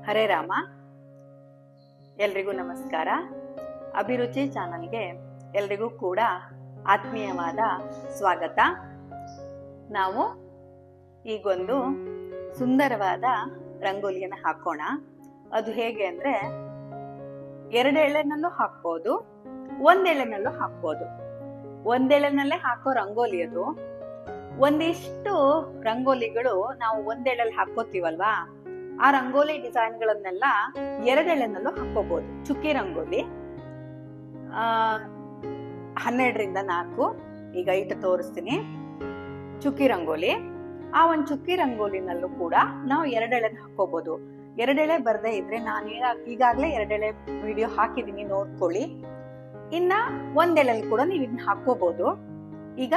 ಹರೇ ರಾಮ. ಎಲ್ರಿಗೂ ನಮಸ್ಕಾರ. ಅಭಿರುಚಿ ಚಾನಲ್ಗೆ ಎಲ್ರಿಗೂ ಕೂಡ ಆತ್ಮೀಯವಾದ ಸ್ವಾಗತ. ನಾವು ಈಗೊಂದು ಸುಂದರವಾದ ರಂಗೋಲಿಯನ್ನು ಹಾಕೋಣ. ಅದು ಹೇಗೆ ಅಂದ್ರೆ, 2 ಎಳೆನಲ್ಲೂ ಹಾಕ್ಬೋದು, 1 ಎಳೆನಲ್ಲೂ ಹಾಕ್ಬೋದು. 1 ಎಳೆನಲ್ಲೇ ಹಾಕೋ ರಂಗೋಲಿ ಅದು. ಒಂದಿಷ್ಟು ರಂಗೋಲಿಗಳು ನಾವು 1 ಎಳೆಯಲ್ಲಿ ಹಾಕೋತೀವಲ್ವಾ, ಆ ರಂಗೋಲಿ ಡಿಸೈನ್ಗಳನ್ನೆಲ್ಲ 2 ಎಳೆನಲ್ಲೂ ಹಾಕೋಬಹುದು. ಚುಕ್ಕಿ ರಂಗೋಲಿ 12ರಿಂದ 4, ಈಗ ಇಟ್ಟು ತೋರಿಸ್ತೀನಿ. ಚುಕ್ಕಿ ರಂಗೋಲಿ, ಆ ಒಂದು ಚುಕ್ಕಿ ರಂಗೋಲಿನಲ್ಲೂ ಕೂಡ ನಾವು 2 ಎಳೆ ಹಾಕೋಬಹುದು. 2 ಎಳೆ ಬರದೇ ಇದ್ರೆ ನಾನು ಈಗಾಗಲೇ 2 ಎಳೆ ವಿಡಿಯೋ ಹಾಕಿದೀನಿ, ನೋಡ್ಕೊಳ್ಳಿ. ಇನ್ನ 1 ಎಳೆಯಲ್ಲಿ ಕೂಡ ನೀವು ಇದನ್ನ ಹಾಕೋಬಹುದು. ಈಗ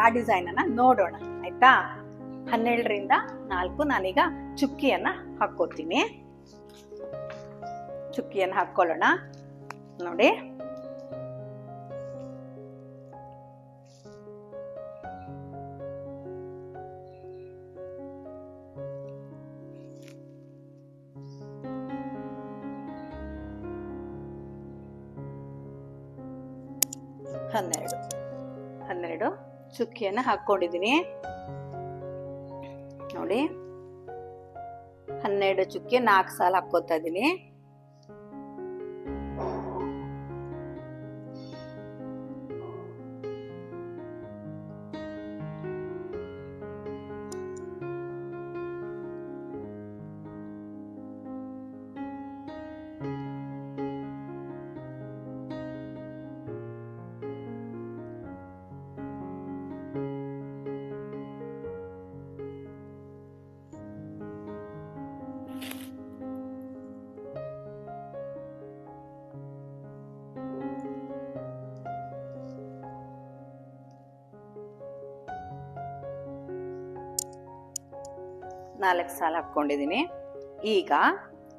ಆ ಡಿಸೈನ್ ಅನ್ನ ನೋಡೋಣ, ಆಯ್ತಾ? 12ರಿಂದ 4 ನಾನೀಗ ಚುಕ್ಕಿಯನ್ನ ಹಾಕೋತೀನಿ. ಚುಕ್ಕಿಯನ್ನ ಹಾಕೊಳ್ಳೋಣ. ನೋಡಿ, ಹನ್ನೆರಡು ಚುಕ್ಕಿಯನ್ನ ಹಾಕೊಂಡಿದ್ದೀನಿ. ನೋಡಿ, 12 ಚುಕ್ಕಿ 4 ಸಾಲ ಹಾಕೋತಾ ಇದ್ದೀನಿ. ನಾಲ್ಕು ಸಾಲ ಹಾಕೊಂಡಿದ್ದೀನಿ. ಈಗ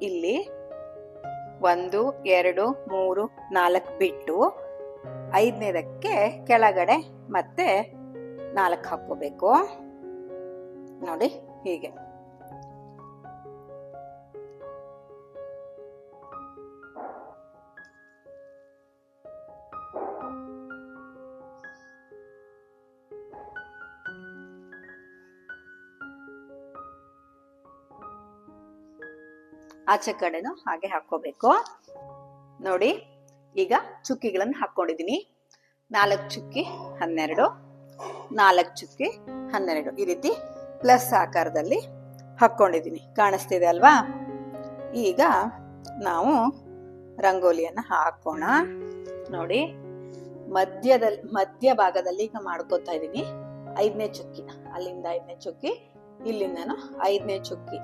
ಇಲ್ಲಿ 1, 2, 3, 4 ಬಿಟ್ಟು 5ನೇದಕ್ಕೆ ಕೆಳಗಡೆ ಮತ್ತೆ 4 ಹಾಕೋಬೇಕು. ನೋಡಿ, ಹೀಗೆ. ಆಚೆ ಕಡೆನು ಹಾಗೆ ಹಾಕೋಬೇಕು. ನೋಡಿ, ಈಗ ಚುಕ್ಕಿಗಳನ್ನು ಹಾಕೊಂಡಿದ್ದೀನಿ. 4 ಚುಕ್ಕಿ 12, 4 ಚುಕ್ಕಿ 12, ಈ ರೀತಿ ಪ್ಲಸ್ ಆಕಾರದಲ್ಲಿ ಹಾಕೊಂಡಿದ್ದೀನಿ. ಕಾಣಿಸ್ತಿದೆ ಅಲ್ವಾ? ಈಗ ನಾವು ರಂಗೋಲಿಯನ್ನ ಹಾಕೋಣ. ನೋಡಿ, ಮಧ್ಯ ಭಾಗದಲ್ಲಿ ಈಗ ಮಾಡ್ಕೋತಾ ಇದ್ದೀನಿ. 5ನೇ ಚುಕ್ಕಿ, ಅಲ್ಲಿಂದ 5ನೇ ಚುಕ್ಕಿ, ಇಲ್ಲಿಂದನು 5ನೇ ಚುಕ್ಕಿ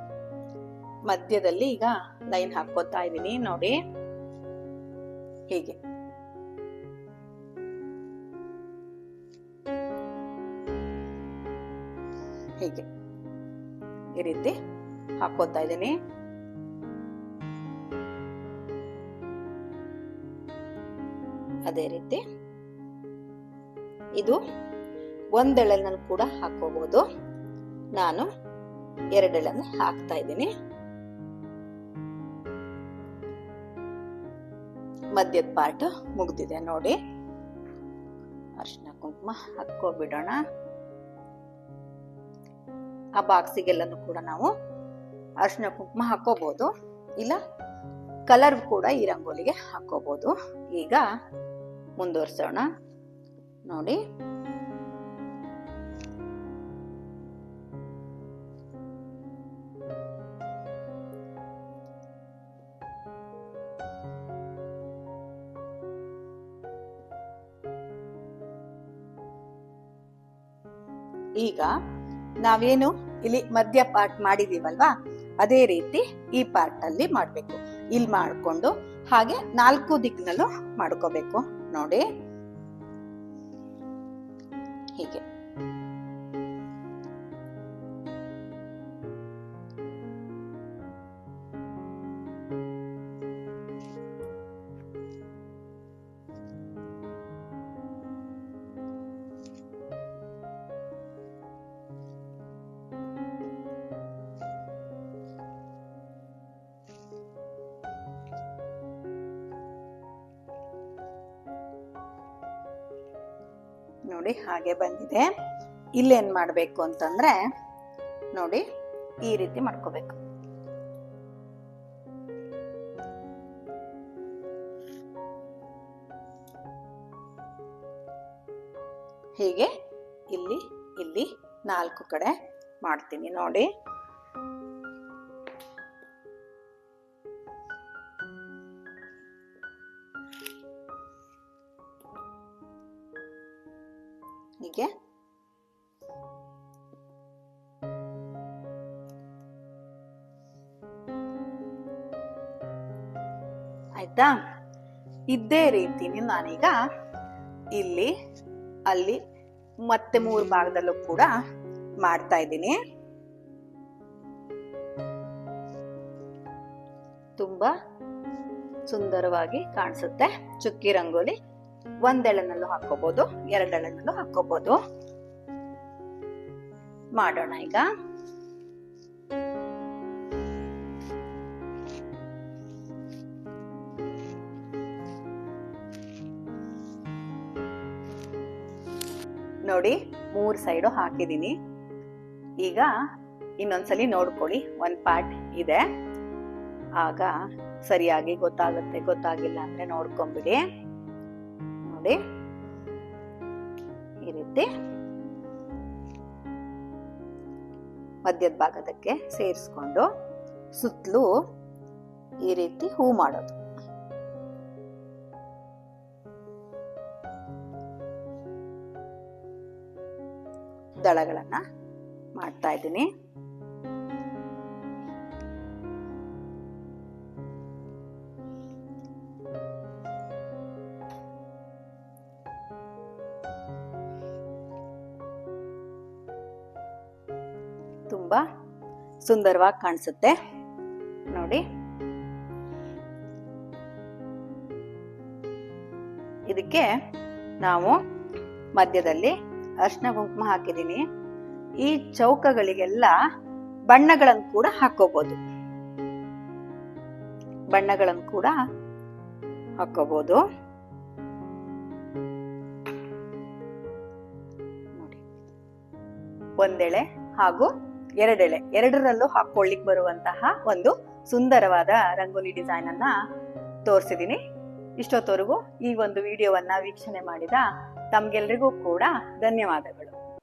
ಮಧ್ಯದಲ್ಲಿ ಈಗ ಲೈನ್ ಹಾಕೋತಾ ಇದ್ದೀನಿ. ನೋಡಿ, ಹೀಗೆ. ಹೀಗೆ ಈ ರೀತಿ ಹಾಕೋತಾ ಇದ್ದೀನಿ. ಅದೇ ರೀತಿ ಇದು 1 ಎಳೆನಲ್ಲಿ ಕೂಡ ಹಾಕೋಬಹುದು. ನಾನು 2 ಎಳೆನ ಹಾಕ್ತಾ ಇದ್ದೀನಿ. ಮಧ್ಯದ ಪಾರ್ಟ್ ಮುಗ್ದಿದೆ. ನೋಡಿ, ಅರಿಶಿನ ಕುಂಕುಮ ಹಾಕೋಬಿಡೋಣ. ಆ ಬಾಕ್ಸಿಗೆಲ್ಲನೂ ಕೂಡ ನಾವು ಅರಿಶಿನ ಕುಂಕುಮ ಹಾಕೋಬಹುದು, ಇಲ್ಲ ಕಲರ್ ಕೂಡ ಈ ರಂಗೋಲಿಗೆ ಹಾಕೋಬಹುದು. ಈಗ ಮುಂದುವರ್ಸೋಣ. ನೋಡಿ, ಈಗ ನಾವೇನು ಇಲ್ಲಿ ಮಧ್ಯ ಪಾರ್ಟ್ ಮಾಡಿದೀವಲ್ವಾ, ಅದೇ ರೀತಿ ಈ ಪಾರ್ಟ್ ಅಲ್ಲಿ ಮಾಡ್ಬೇಕು. ಇಲ್ಲಿ ಮಾಡ್ಕೊಂಡು ಹಾಗೆ 4 ದಿಕ್ಕಿನಲ್ಲೂ ಮಾಡ್ಕೋಬೇಕು. ನೋಡಿ, ಹೀಗೆ. ನೋಡಿ ಹಾಗೆ ಬಂದಿದೆ. ಇಲ್ಲೇನ್ ಮಾಡ್ಬೇಕು ಅಂತಂದ್ರೆ ನೋಡಿ ಈ ರೀತಿ ಮಾಡ್ಕೋಬೇಕು. ಹೀಗೆ ಇಲ್ಲಿ ಇಲ್ಲಿ 4 ಕಡೆ ಮಾಡ್ತೀನಿ ನೋಡಿ. ಹೀಗೆ ಆಯ್ತಾ. ಇದೇ ರೀತಿನಿ ನಾನೀಗ ಇಲ್ಲಿ ಅಲ್ಲಿ ಮತ್ತೆ 3 ಭಾಗದಲ್ಲೂ ಕೂಡ ಮಾಡ್ತಾ ಇದ್ದೀನಿ. ತುಂಬಾ ಸುಂದರವಾಗಿ ಕಾಣಿಸುತ್ತೆ ಚುಕ್ಕಿ ರಂಗೋಲಿ. 1 ಎಳೆನಲ್ಲೂ ಹಾಕೋಬಹುದು, 2 ಎಳೆನಲ್ಲೂ ಹಾಕೋಬಹುದು. ಮಾಡೋಣ ಈಗ. ನೋಡಿ 3 ಸೈಡು ಹಾಕಿದೀನಿ. ಈಗ ಇನ್ನೊಂದ್ಸಲಿ ನೋಡ್ಕೊಳ್ಳಿ, 1 ಪಾರ್ಟ್ ಇದೆ, ಆಗ ಸರಿಯಾಗಿ ಗೊತ್ತಾಗುತ್ತೆ. ಗೊತ್ತಾಗಿಲ್ಲ ಅಂದ್ರೆ ನೋಡ್ಕೊಂಬಿಡಿ. ನೋಡಿ ಈ ರೀತಿ ಮಧ್ಯದ ಭಾಗದಕ್ಕೆ ಸೇರಿಸ್ಕೊಂಡು ಸುತ್ತಲೂ ಈ ರೀತಿ ಹೂ ಮಾಡೋದು. ದಳಗಳನ್ನ ಮಾಡ್ತಾ ಇದ್ದೀನಿ. ತುಂಬಾ ಸುಂದರವಾಗಿ ಕಾಣಿಸುತ್ತೆ ನೋಡಿ. ಇದಕ್ಕೆ ನಾವು ಮಧ್ಯದಲ್ಲಿ ಅರಿಶಿನ ಕುಂಕುಮ ಹಾಕಿದೀನಿ. ಈ ಚೌಕಗಳಿಗೆಲ್ಲ ಬಣ್ಣಗಳನ್ನು ಕೂಡ ಹಾಕೋಬಹುದು. ಬಣ್ಣಗಳನ್ನು ಕೂಡ ಹಾಕೋಬಹುದು ನೋಡಿ. 1 ಎಳೆ ಹಾಗೂ 2 ಎಳೆ, ಎರಡರಲ್ಲೂ ಹಾಕೊಳ್ಳಿಕ್ ಬರುವಂತಹ ಒಂದು ಸುಂದರವಾದ ರಂಗೋಲಿ ಡಿಸೈನ್ ಅನ್ನ ತೋರಿಸಿದೀನಿ. ಇಷ್ಟೊತ್ತವರೆಗೂ ಈ ಒಂದು ವಿಡಿಯೋವನ್ನ ವೀಕ್ಷಣೆ ಮಾಡಿದ ತಮ್ಗೆಲ್ರಿಗೂ ಕೂಡ ಧನ್ಯವಾದಗಳು.